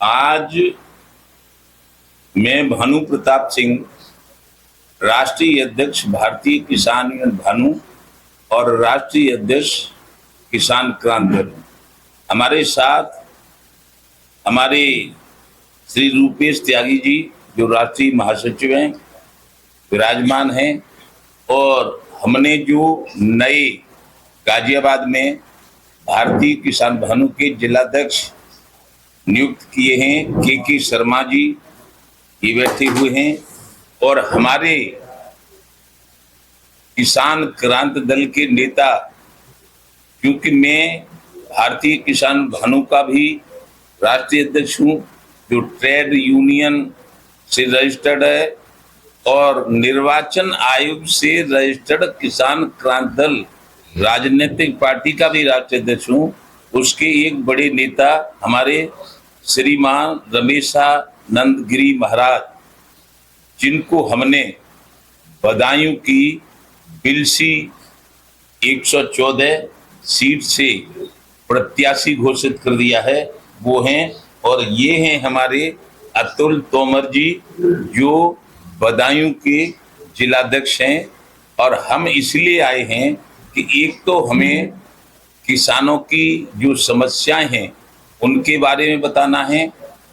आज मैं भानु प्रताप सिंह, राष्ट्रीय अध्यक्ष भारतीय किसान यूनियन भानु और राष्ट्रीय अध्यक्ष किसान क्रांति दल, हमारे साथ हमारे श्री रूपेश त्यागी जी जो राष्ट्रीय महासचिव हैं विराजमान हैं, और हमने जो नए गाजियाबाद में भारतीय किसान भानु के जिलाध्यक्ष नियुक्त किए हैं के शर्मा जी, ये बैठे हुए हैं, और हमारे किसान क्रांति दल के नेता, क्योंकि मैं भारतीय किसान भानु का भी राष्ट्रीय अध्यक्ष हूँ जो ट्रेड यूनियन से रजिस्टर्ड है और निर्वाचन आयोग से रजिस्टर्ड किसान क्रांति दल राजनीतिक पार्टी का भी राष्ट्रीय अध्यक्ष हूँ। उसके एक बड़े नेता हमारे श्रीमान रमेशानंद गिरी महाराज, जिनको हमने बदायूं की बिलसी 114 सीट से प्रत्याशी घोषित कर दिया है, वो हैं। और ये हैं हमारे अतुल तोमर जी जो बदायूं के जिलाध्यक्ष हैं। और हम इसलिए आए हैं कि एक तो हमें किसानों की जो समस्याएं हैं उनके बारे में बताना है,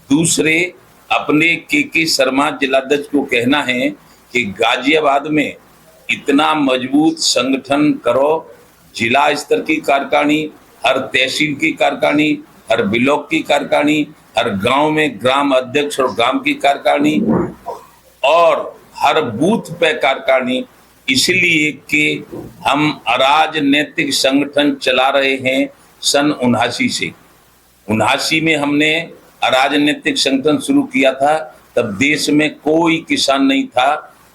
दूसरे अपने के शर्मा जिलाध्यक्ष को कहना है कि गाजियाबाद में इतना मजबूत संगठन करो, जिला स्तर की कार्यकारिणी, हर तहसील की कार्यकारिणी, हर ब्लॉक की कार्यकारिणी, हर गांव में ग्राम अध्यक्ष और ग्राम की कार्यकारिणी और हर बूथ पे कार्यकारिणी, इसलिए कि हम अराजनीतिक संगठन चला रहे हैं सन 79 से। 79 में हमने अराजनीतिक संगठन शुरू किया था, तब देश में कोई किसान नहीं था।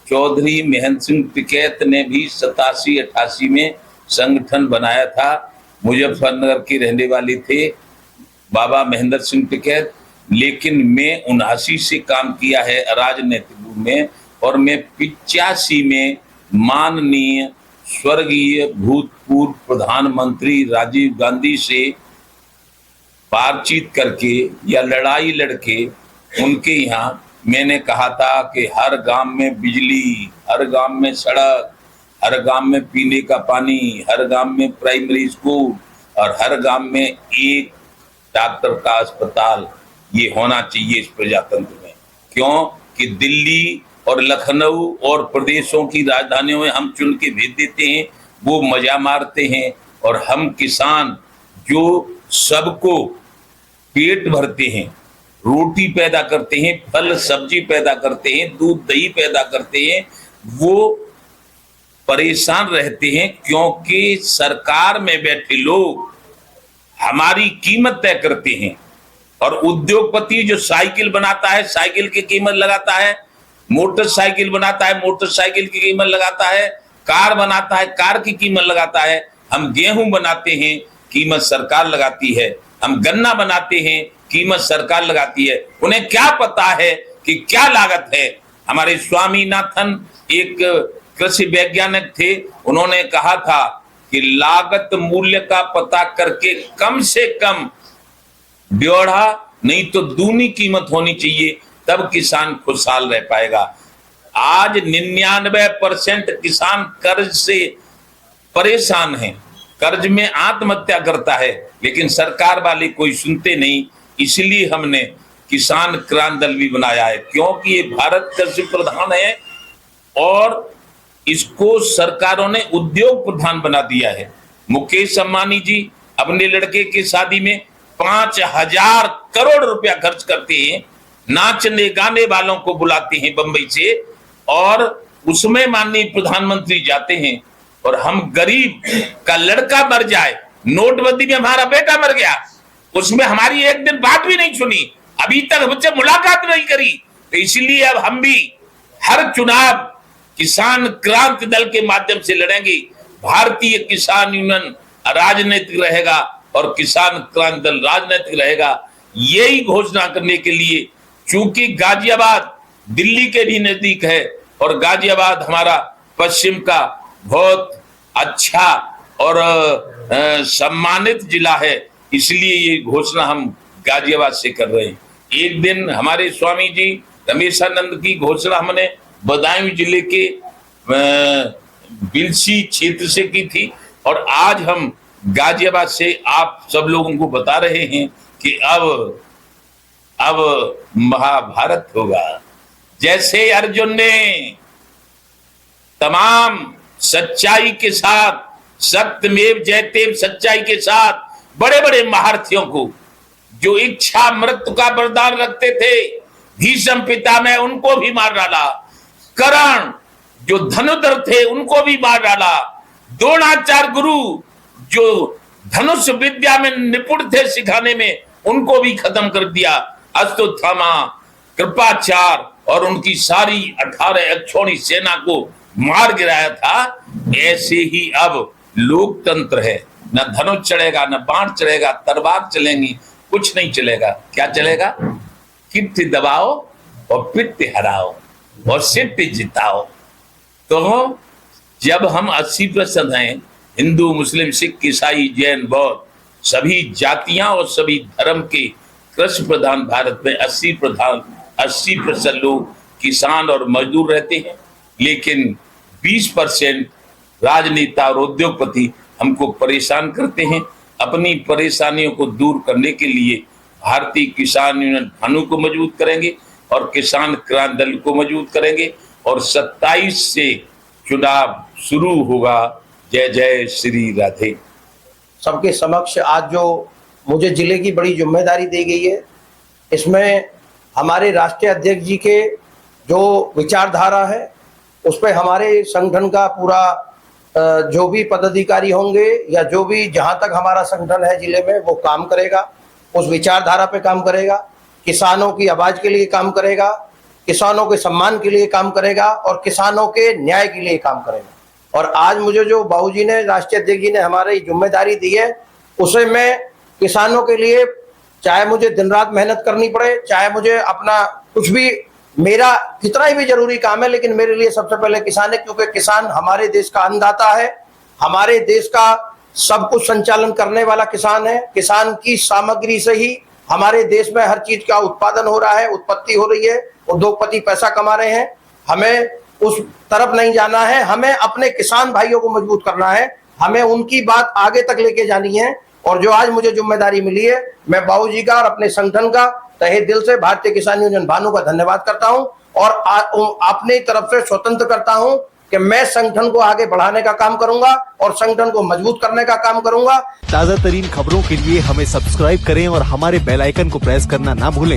चौधरी महेंद्र सिंह टिकैत ने भी 87-88 में संगठन बनाया था। मुजफ्फरनगर के रहने वाले थे बाबा महेंद्र सिंह टिकैत, लेकिन मैं 79 से काम किया है अराजनीतिक रूप में। और मैं 85 में माननीय स्वर्गीय भूतपूर्व प्रधानमंत्री राजीव गांधी से बातचीत करके या लड़ाई लड़के उनके यहाँ मैंने कहा था कि हर गांव में बिजली, हर गांव में सड़क, हर गांव में पीने का पानी, हर गांव में प्राइमरी स्कूल और हर गांव में एक डॉक्टर का अस्पताल, ये होना चाहिए इस प्रजातंत्र में। क्यों कि दिल्ली और लखनऊ और प्रदेशों की राजधानियों में हम चुन के भेज देते हैं, वो मजा मारते हैं, और हम किसान जो सबको पेट भरते हैं, रोटी पैदा करते हैं, फल सब्जी पैदा करते हैं, दूध दही पैदा करते हैं, वो परेशान रहते हैं क्योंकि सरकार में बैठे लोग हमारी कीमत तय करते हैं। और उद्योगपति जो साइकिल बनाता है साइकिल की कीमत लगाता है, मोटरसाइकिल बनाता है मोटरसाइकिल की कीमत लगाता है, कार बनाता है कार की कीमत लगाता है। हम गेहूं बनाते हैं कीमत सरकार लगाती है, हम गन्ना बनाते हैं कीमत सरकार लगाती है। उन्हें क्या पता है कि क्या लागत है। हमारे स्वामीनाथन एक कृषि वैज्ञानिक थे, उन्होंने कहा था कि लागत मूल्य का पता करके कम से कम ब्यौरा नहीं तो दूनी कीमत होनी चाहिए, तब किसान खुशहाल रह पाएगा। आज 99% किसान कर्ज से परेशान हैं, कर्ज में आत्महत्या करता है, लेकिन सरकार वाले कोई सुनते नहीं। इसलिए हमने किसान क्रांति दल भी बनाया है, क्योंकि ये भारत कृषि प्रधान है और इसको सरकारों ने उद्योग प्रधान बना दिया है। मुकेश अंबानी जी अपने लड़के की शादी में 5000 करोड़ रुपया खर्च करते हैं, नाचने गाने वालों को बुलाते हैं बंबई से, और उसमें माननीय प्रधानमंत्री जाते हैं। और हम गरीब का लड़का मर जाए, नोटबंदी में हमारा बेटा मर गया, उसमें हमारी एक दिन बात भी नहीं सुनी, अभी तक हमसे मुलाकात नहीं करी। तो इसलिए अब हम भी हर चुनाव किसान क्रांति दल के माध्यम से लड़ेंगे। भारतीय किसान यूनियन राजनीतिक रहेगा और किसान क्रांति दल राजनीतिक रहेगा। यही घोषणा करने के लिए, चूंकि गाजियाबाद दिल्ली के भी नजदीक है और गाजियाबाद हमारा पश्चिम का बहुत अच्छा और सम्मानित जिला है, इसलिए ये घोषणा हम गाजियाबाद से कर रहे हैं। एक दिन हमारे स्वामी जी रमेशानंद की घोषणा हमने बदायूं जिले के बिलसी क्षेत्र से की थी, और आज हम गाजियाबाद से आप सब लोगों को बता रहे हैं कि अब महाभारत होगा। जैसे अर्जुन ने तमाम सच्चाई के साथ, सत्यमेव जयते सच्चाई के साथ बड़े बड़े महारथियों को, जो इच्छा मृत्यु का वरदान रखते थे, भीष्म पितामह उनको भी मार डाला, कर्ण जो धनुधर थे उनको भी मार डाला, द्रोणाचार्य गुरु जो धनुष विद्या में निपुण थे सिखाने में, उनको भी खत्म कर दिया। अश्वत्थामा, कृपाचार्य और उनकी सारी 18 अक्षौणी सेना को मार गिराया था। ऐसे ही अब लोकतंत्र है, न धनुष चढ़ेगा, न बाण चढ़ेगा, तलवार चलेंगी, कुछ नहीं चलेगा। क्या चलेगा? कीर्ति दबाओ और पित्त हराओ और सिद्ध जिताओ। तो जब हम 80% हैं, हिंदू, मुस्लिम, सिख, ईसाई, जैन, बौद्ध, सभी जातियां और सभी धर्म के कृषि प्रधान भारत में 80% लोग किसान और मजदूर रहते हैं, लेकिन 20% राजनेता और उद्योगपति हमको परेशान करते हैं। अपनी परेशानियों को दूर करने के लिए भारतीय किसान यूनियन भानु को मजबूत करेंगे और किसान क्रांति दल को मजबूत करेंगे, और 27 से चुनाव शुरू होगा। जय जय श्री राधे। सबके समक्ष आज जो मुझे जिले की बड़ी जिम्मेदारी दी गई है, इसमें हमारे राष्ट्रीय अध्यक्ष जी के जो विचारधारा है उस पर हमारे संगठन का पूरा जो भी पदाधिकारी होंगे या जो भी जहां तक हमारा संगठन है जिले में, वो काम करेगा, उस विचारधारा पे काम करेगा, किसानों की आवाज के लिए काम करेगा, किसानों के सम्मान के लिए काम करेगा और किसानों के न्याय के लिए काम करेगा। और आज मुझे जो बाबूजी ने, राष्ट्रीय अध्यक्ष जी ने हमारी जिम्मेदारी दी है, उसे मैं किसानों के लिए, चाहे मुझे दिन रात मेहनत करनी पड़े, चाहे मुझे अपना कुछ भी, मेरा कितना ही भी जरूरी काम है, लेकिन मेरे लिए सबसे पहले किसान है, क्योंकि किसान हमारे देश का अन्नदाता है, हमारे देश का सब कुछ संचालन करने वाला किसान है। किसान की सामग्री से ही हमारे देश में हर चीज का उत्पादन हो रहा है, उत्पत्ति हो रही है, उद्योगपति पैसा कमा रहे हैं। हमें उस तरफ नहीं जाना है, हमें अपने किसान भाइयों को मजबूत करना है, हमें उनकी बात आगे तक लेके जानी है। और जो आज मुझे जिम्मेदारी मिली है, मैं बाबूजी का और अपने संगठन का तहे दिल से, भारतीय किसान यूनियन भानु का धन्यवाद करता हूं और अपनी तरफ से स्वतंत्र करता हूं कि मैं संगठन को आगे बढ़ाने का काम करूंगा और संगठन को मजबूत करने का काम करूंगा। ताजा तरीन खबरों के लिए हमें सब्सक्राइब करें और हमारे बेल आइकन को प्रेस करना ना भूलें।